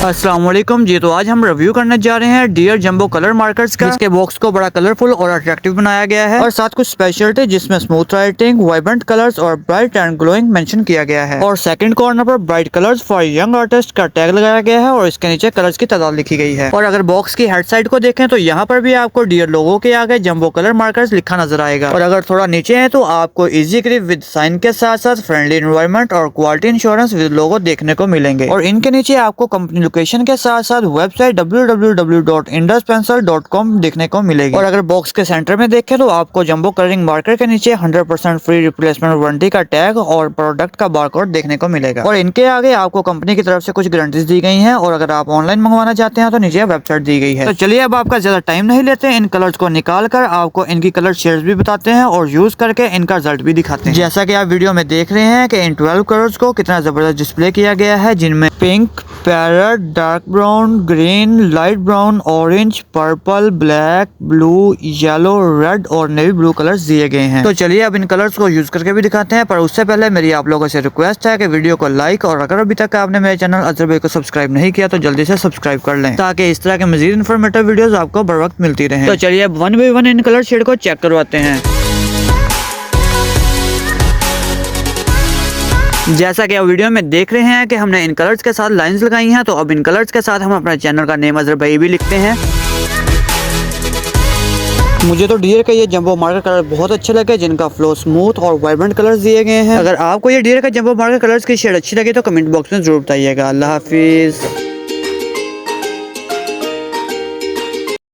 अस्सलाम वालेकुम जी। तो आज हम रिव्यू करने जा रहे हैं डियर जंबो कलर मार्कर्स का। इसके बॉक्स को बड़ा कलरफुल और अट्रैक्टिव बनाया गया है और साथ कुछ स्पेशलिटी जिसमें स्मूथ राइटिंग, वाइब्रेंट कलर्स और ब्राइट एंड ग्लोइंग मेंशन किया गया है। और सेकंड कॉर्नर पर bright colours for young artist का टैग लगाया गया है और इसके नीचे कलर्स की तादाद लिखी गई है। और अगर बॉक्स की हेड साइड को देखें तो यहाँ पर भी आपको डियर लोगो के आगे जंबो कलर मार्कर्स लिखा नजर आएगा। और अगर थोड़ा नीचे है तो आपको इजी ग्रिप विद साइन के साथ साथ फ्रेंडली एनवायरनमेंट और क्वालिटी इंश्योरेंस विद लोगो देखने को मिलेंगे। और इनके नीचे आपको कंपनी लोकेशन के साथ साथ वेबसाइट www.induspencil.com देखने को मिलेगी। और अगर बॉक्स के सेंटर में देखें तो आपको जंबो कलरिंग मार्कर के नीचे 100% फ्री रिप्लेसमेंट वारंटी का टैग और प्रोडक्ट का बारकोड देखने को मिलेगा। और इनके आगे आपको कंपनी की तरफ से कुछ गारंटीज दी गई हैं। और अगर आप ऑनलाइन मंगवाना चाहते हैं तो नीचे वेबसाइट दी गई है। तो चलिए अब आपका ज्यादा टाइम नहीं लेते, इन कलर्स को निकाल कर आपको इनकी कलर शेड्स भी बताते हैं और यूज करके इनका रिजल्ट भी दिखाते हैं। जैसा कि आप वीडियो में देख रहे हैं कि इन 12 कलर्स को कितना जबरदस्त डिस्प्ले किया गया है, जिनमें pink, parrot, dark brown, green, light brown, orange, purple, black, blue, yellow, red और नेवी ब्लू कलर्स दिए गए हैं। तो चलिए अब इन कलर्स को यूज करके भी दिखाते हैं, पर उससे पहले मेरी आप लोगों से रिक्वेस्ट है कि वीडियो को लाइक और अगर अभी तक आपने मेरे चैनल अजहर भाई को सब्सक्राइब नहीं किया तो जल्दी से सब्सक्राइब कर लें ताकि इस तरह के मजीद इन्फॉर्मेटिव वीडियोस आपको बर वक्त मिलती रहे। तो चलिए अब 1 बाय 1 इन कलर शेड को चेक करवाते हैं। जैसा कि आप वीडियो में देख रहे हैं कि हमने इन कलर्स के साथ लाइंस लगाई हैं, तो अब इन कलर्स के साथ हम अपने चैनल का नेम अजहर भाई भी लिखते हैं। मुझे तो डियर का ये जंबो मार्कर कलर बहुत अच्छे लगे, जिनका फ्लो स्मूथ और वाइब्रेंट कलर्स दिए गए हैं। अगर आपको ये डियर का जंबो मार्कर कलर्स की शेड अच्छी लगी तो कमेंट बॉक्स में जरूर बताइएगा। अल्लाह हाफिज।